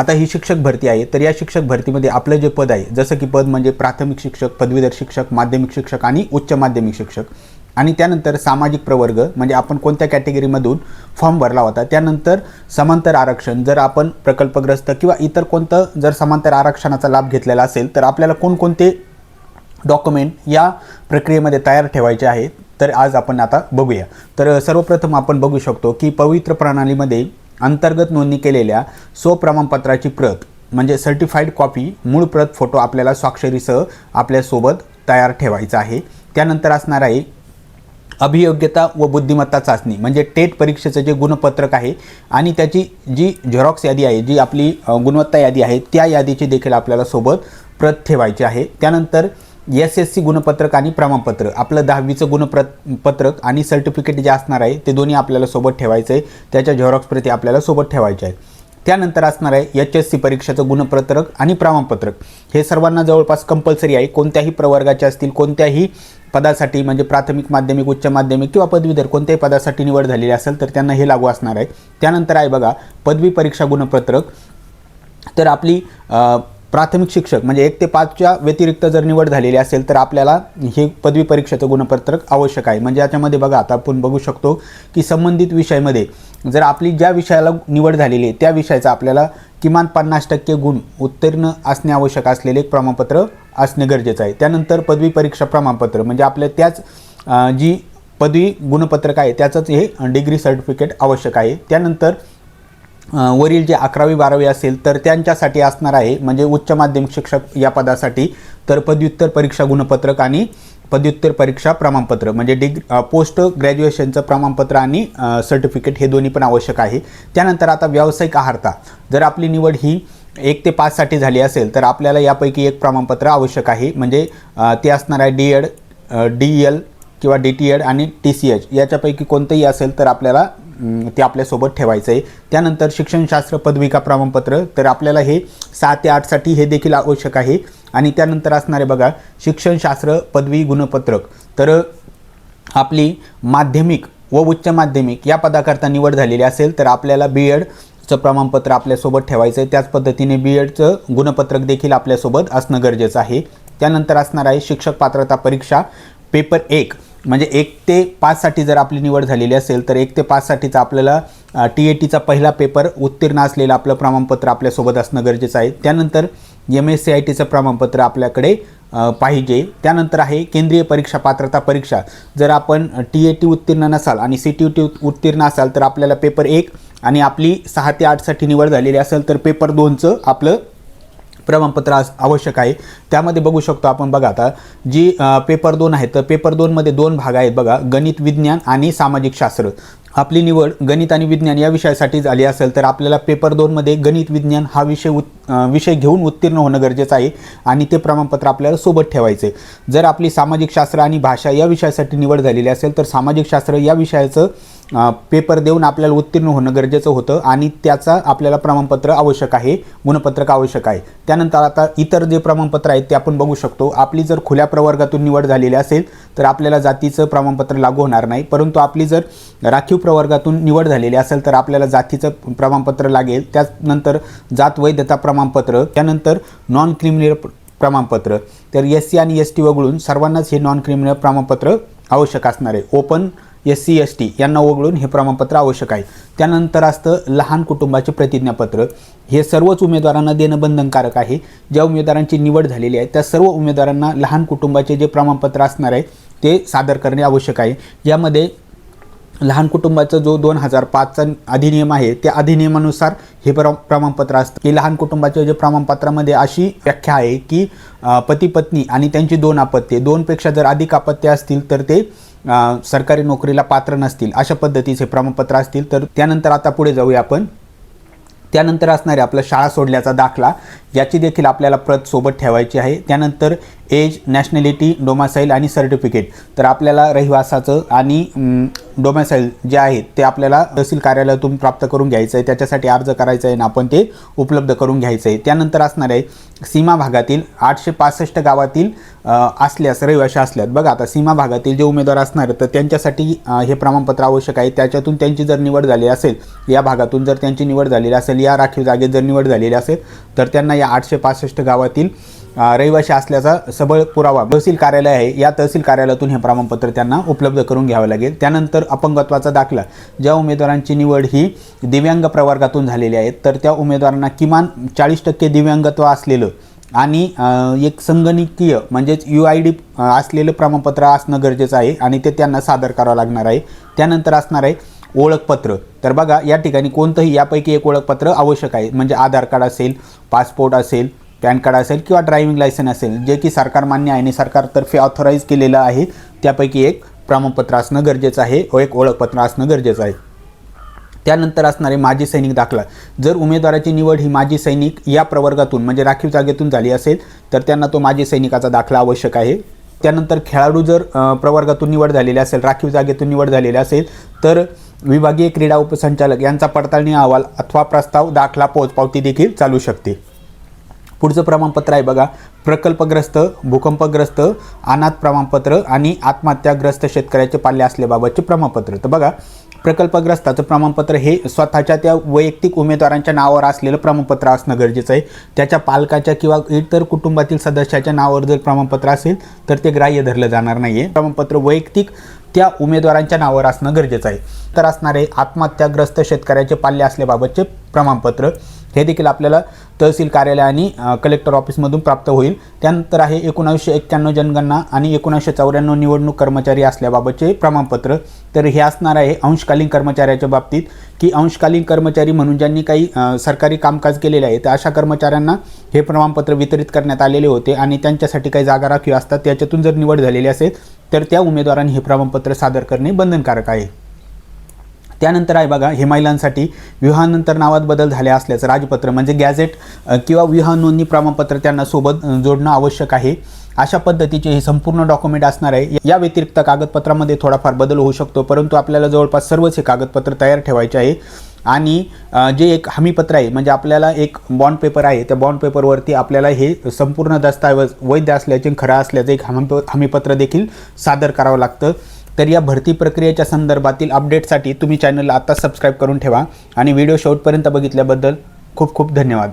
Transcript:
आता ही शिक्षक भरती आहे, तर या शिक्षक भरतीमध्ये आपलं जे पद आहे, जसं की पद म्हणजे प्राथमिक शिक्षक, पदवीधर शिक्षक, माध्यमिक शिक्षक आणि उच्च माध्यमिक शिक्षक, आणि त्यानंतर सामाजिक प्रवर्ग म्हणजे आपण कोणत्या कॅटेगरीमधून फॉर्म भरला होता, त्यानंतर समांतर आरक्षण, जर आपण प्रकल्पग्रस्त किंवा इतर कोणतं जर समांतर आरक्षणाचा लाभ घेतलेला असेल तर आपल्याला कोणकोणते डॉक्युमेंट या प्रक्रियेमध्ये तयार ठेवायचे आहेत, तर आज आपण आता बघूया। तर सर्वप्रथम आपण बघू शकतो की पवित्र प्रणालीमध्ये अंतर्गत नोंदणी केलेल्या स्वप्रमाणपत्राची प्रत म्हणजे सर्टिफाईड कॉपी, मूळ प्रत फोटो आपल्याला स्वाक्षरीसह आपल्यासोबत तयार ठेवायचा आहे। त्यानंतर असणार आहे अभियोग्यता व बुद्धिमत्ता चाचणी म्हणजे टेट परीक्षेचं जे गुणपत्रक आहे आणि त्याची जी झेरॉक्स यादी आहे, जी आपली गुणवत्ता यादी आहे, त्या यादीची देखील आपल्याला सोबत प्रत ठेवायची आहे। त्यानंतर SSC गुणपत्रक आणि प्रमाणपत्र, आपलं 10वीचं गुणपत्रक आणि सर्टिफिकेट जे असणार आहे ते दोन्ही आपल्याला सोबत ठेवायचं आहे, त्याच्या झेरॉक्स प्रती आपल्याला सोबत ठेवायचे आहे। त्यानंतर असणार आहे HSC परीक्षेचं गुणपत्रक आणि प्रमाणपत्रक, हे सर्वांना जवळपास कंपल्सरी आहे, कोणत्याही प्रवर्गाचे असतील, कोणत्याही पदासाठी म्हणजे प्राथमिक, माध्यमिक, उच्च माध्यमिक किंवा पदवीधर कोणत्याही पदासाठी निवड झालेली असेल तर त्यांना हे लागू असणार आहे। त्यानंतर आहे बघा पदवी परीक्षा गुणपत्रक, तर आपली प्राथमिक शिक्षक म्हणजे 1 ते 5च्या व्यतिरिक्त जर निवड झालेली असेल तर आपल्याला हे पदवी परीक्षेचं गुणपत्रक आवश्यक आहे। म्हणजे याच्यामध्ये बघा आता आपण बघू शकतो की संबंधित विषयामध्ये जर आपली ज्या विषयाला निवड झालेली आहे त्या विषयाचा आपल्याला किमान 50% गुण उत्तीर्ण असणे आवश्यक असलेले एक प्रमाणपत्र असणे गरजेचं आहे। त्यानंतर पदवी परीक्षा प्रमाणपत्र म्हणजे आपल्या त्याच जी पदवी गुणपत्रक आहे त्याचंच हे डिग्री सर्टिफिकेट आवश्यक आहे। त्यानंतर वरील जे 11वी 12वी असेल तर त्यांच्यासाठी असणार आहे म्हणजे उच्च माध्यमिक शिक्षक या पदासाठी तर पदव्युत्तर परीक्षा गुणपत्रक आणि पदव्युत्तर परीक्षा प्रमाणपत्र म्हणजे पोस्ट ग्रॅज्युएशनचं प्रमाणपत्र आणि सर्टिफिकेट हे दोन्ही पण आवश्यक आहे। त्यानंतर आता व्यावसायिक अर्हता, जर आपली निवड ही 1 ते 5साठी झाली असेल तर आपल्याला यापैकी एक प्रमाणपत्र आवश्यक आहे, म्हणजे ते असणार आहे DED, DEL किंवा DTED आणि TCH याच्यापैकी कोणतंही असेल तर आपल्याला ते आपल्यासोबत ठेवायचं आहे। त्यानंतर शिक्षणशास्त्र पदविका प्रमाणपत्र, तर आपल्याला हे 6 ते 8साठी हे देखील आवश्यक आहे। आणि त्यानंतर असणारे बघा शिक्षणशास्त्र पदवी गुणपत्रक, तर आपली माध्यमिक व उच्च माध्यमिक या पदाकरता निवड झालेली असेल तर आपल्याला BEdचं प्रमाणपत्र आपल्यासोबत ठेवायचं आहे, त्याच पद्धतीने BEdचं गुणपत्रक देखील आपल्यासोबत असणं गरजेचं आहे। त्यानंतर असणार आहे शिक्षक पात्रता परीक्षा पेपर 1 म्हणजे 1 ते 5साठी जर आपली निवड झालेली असेल तर 1 ते 5साठीचा आपल्याला TATचा पहिला पेपर उत्तीर्ण असलेलं आपलं प्रमाणपत्र आपल्यासोबत असणं गरजेचं आहे। त्यानंतर MSCITचं प्रमाणपत्र आपल्याकडे पाहिजे। त्यानंतर आहे केंद्रीय परीक्षा पात्रता परीक्षा, जर आपण TAT उत्तीर्ण नसाल आणि CTET उत्तीर्ण असाल तर आपल्याला पेपर 1 आणि आपली 6 ते 8साठी निवड झालेली असेल तर पेपर 2चं आपलं प्रमाणपत्र आवश्यक आहे। त्यामध्ये बघू शकतो आपण बघा आता जी पेपर 2 आहे तर पेपर 2 मध्ये 2 भाग आहेत बघा, गणित विज्ञान आणि सामाजिक शास्त्र। आपली निवड गणित आणि विज्ञान या विषयासाठी झाली असेल तर आपल्याला पेपर 2 मध्ये गणित विज्ञान हा विषय घेऊन उत्तीर्ण होणं गरजेचं आहे आणि ते प्रमाणपत्र आपल्याला सोबत ठेवायचे। जर आपली सामाजिक शास्त्र आणि भाषा या विषयासाठी निवड झालेली असेल तर सामाजिक शास्त्र या विषयाचं पेपर देऊन आपल्याला उत्तीर्ण होणं गरजेचं होतं आणि त्याचा आपल्याला प्रमाणपत्र आवश्यक आहे, गुणपत्रक आवश्यक आहे। त्यानंतर आता इतर जे प्रमाणपत्र आहेत ते आपण बघू शकतो। आपली जर खुल्या प्रवर्गातून निवड झालेली असेल तर आपल्याला जातीचं प्रमाणपत्र लागू होणार नाही, परंतु आपली जर राखीव प्रवर्गातून निवड झालेली असेल तर आपल्याला जातीचं प्रमाणपत्र लागेल। त्यानंतर जात वैधता प्रमाणपत्र, त्यानंतर नॉन क्रिमिनल प्रमाणपत्र, तर SC आणि ST वगळून सर्वांनाच हे नॉन क्रिमिनल प्रमाणपत्र आवश्यक असणार आहे। ओपन SC ST यांना वगळून हे प्रमाणपत्र आवश्यक आहे। त्यानंतर असतं लहान कुटुंबाचे प्रतिज्ञापत्र, हे सर्वच उमेदवारांना देणं बंधनकारक आहे। ज्या उमेदवारांची निवड झालेली आहे त्या सर्व उमेदवारांना लहान कुटुंबाचे जे प्रमाणपत्र असणार आहे ते सादर करणे आवश्यक आहे। यामध्ये लहान कुटुंबाचा जो 2005चा अधिनियम आहे त्या अधिनियमानुसार हे प्रमाणपत्र असतं की लहान कुटुंबाच्या जे प्रमाणपत्रामध्ये अशी व्याख्या आहे की पती पत्नी आणि त्यांची 2 अपत्ये, 2 पेक्षा जर अधिक अपत्ये असतील तर ते सरकारी नोकरीला पात्र नसतील, अशा पद्धतीचे प्रमाणपत्र असतील। तर त्यानंतर आता पुढे जाऊया आपण। त्यानंतर असणारे आपला शाळा सोडल्याचा दाखला, याची देखील आपल्याला प्रत सोबत ठेवायची आहे। त्यानंतर एज, नॅशनॅलिटी, डोमासाईल आणि सर्टिफिकेट. तर आपल्याला रहिवासाचं आणि डोमासाईल जे आहे ते आपल्याला तहसील कार्यालयातून प्राप्त करून घ्यायचं आहे, त्याच्यासाठी अर्ज करायचा आहे आणि आपण ते उपलब्ध करून घ्यायचं आहे. त्यानंतर असणार आहे सीमा भागातील 865 गावातील असल्यास, रहिवाशी असल्यात. बघा आता सीमा भागातील जे उमेदवार असणार तर त्यांच्यासाठी हे प्रमाणपत्र आवश्यक आहे. त्याच्यातून त्यांची जर निवड झाली असेल, या भागातून जर त्यांची निवड झालेली असेल, या राखीव जागेत जर निवड झालेली असेल, तर त्यांना या 865 गावातील रहिवाशी असल्याचा सबळ पुरावा तहसील कार्यालय आहे, या तहसील कार्यालयातून हे प्रमाणपत्र त्यांना उपलब्ध करून घ्यावं लागेल. त्यानंतर अपंगत्वाचा दाखला. ज्या उमेदवारांची निवड ही दिव्यांग प्रवर्गातून झालेली आहे, तर त्या उमेदवारांना किमान 40% दिव्यांगत्व असलेलं आणि एक संगणकीय म्हणजेच UID असलेलं प्रमाणपत्र असणं गरजेचं आहे आणि ते त्यांना सादर करावं लागणार आहे. त्यानंतर असणार आहे ओळखपत्र. तर बघा या ठिकाणी कोणतंही यापैकी एक ओळखपत्र आवश्यक आहे, म्हणजे आधार कार्ड असेल, पासपोर्ट असेल, पॅन कार्ड असेल किंवा ड्रायव्हिंग लायसन्स असेल, जे की सरकार मान्य आहे आणि सरकारतर्फे ऑथराईज केलेलं आहे, त्यापैकी एक प्रमाणपत्र असणं गरजेचं आहे व एक ओळखपत्र असणं गरजेचं आहे. त्यानंतर असणारे माजी सैनिक दाखला. जर उमेदवाराची निवड ही माजी सैनिक या प्रवर्गातून म्हणजे राखीव जागेतून झाली असेल, तर त्यांना तो माजी सैनिकाचा दाखला आवश्यक आहे. त्यानंतर खेळाडू जर प्रवर्गातून निवड झालेली असेल, राखीव जागेतून निवड झालेली असेल, तर विभागीय क्रीडा उपसंचालक यांचा पडताळणी अहवाल अथवा प्रस्ताव, दाखला, पोचपावती देखील चालू शकते. पुढचं प्रमाणपत्र आहे बघा, प्रकल्पग्रस्त, भूकंपग्रस्त, अनाथ प्रमाणपत्र आणि आत्महत्याग्रस्त शेतकऱ्याचे पाल्य असल्याबाबतचे प्रमाणपत्र. तर बघा प्रकल्पग्रस्ताचं प्रमाणपत्र हे स्वतःच्या त्या वैयक्तिक उमेदवारांच्या नावावर असलेलं प्रमाणपत्र असणं गरजेचं आहे. त्याच्या पालकाच्या किंवा इतर कुटुंबातील सदस्याच्या नावावर जर प्रमाणपत्र असेल तर ते ग्राह्य धरलं जाणार नाही आहे. प्रमाणपत्र वैयक्तिक त्या उमेदवारांच्या नावावर असणं गरजेचं आहे. तर असणारे आत्महत्याग्रस्त शेतकऱ्याचे पाल्य असल्याबाबतचे प्रमाणपत्र हे देखील आपल्याला तहसील कार्यालय आणि कलेक्टर ऑफिसमधून प्राप्त होईल. त्यानंतर आहे 1991 जनगणना आणि 1994 निवडणूक कर्मचारी असल्याबाबतचे प्रमाणपत्र. तर हे असणार आहे अंशकालीन कर्मचाऱ्याच्या बाबतीत, की अंशकालीन कर्मचारी म्हणून ज्यांनी काही सरकारी कामकाज केलेले आहे, तर अशा कर्मचाऱ्यांना हे प्रमाणपत्र वितरित करण्यात आलेले होते आणि त्यांच्यासाठी काही जागा राखीव असतात, त्याच्यातून जर निवड झालेली असेल तर त्या उमेदवारांनी हे प्रमाणपत्र सादर करणे बंधनकारक आहे. त्यानंतर आहे बघा, हे महिलांसाठी विवाहानंतर नावात बदल झाले असल्याचं राजपत्र म्हणजे गॅझेट किंवा विवाह नोंदणी प्रमाणपत्र त्यांना सोबत जोडणं आवश्यक आहे. अशा पद्धतीचे हे संपूर्ण डॉक्युमेंट असणार आहे. या व्यतिरिक्त कागदपत्रामध्ये थोडाफार बदल होऊ शकतो, परंतु आपल्याला जवळपास सर्वच हे कागदपत्र तयार ठेवायचे आहे. आणि जे एक हमीपत्र आहे म्हणजे आपल्याला एक बॉन्ड पेपर आहे, त्या बॉन्ड पेपरवरती आपल्याला हे संपूर्ण दस्तऐवज वैध असल्याचे, खरं असल्याचे एक हमीपत्र देखील सादर करावं लागतं. तर या भरती प्रक्रियेच्या संदर्भातील अपडेटसाठी तुम्ही चॅनलला आता सबस्क्राईब करून ठेवा आणि व्हिडिओ शेवटपर्यंत बघितल्याबद्दल खूप खूप धन्यवाद.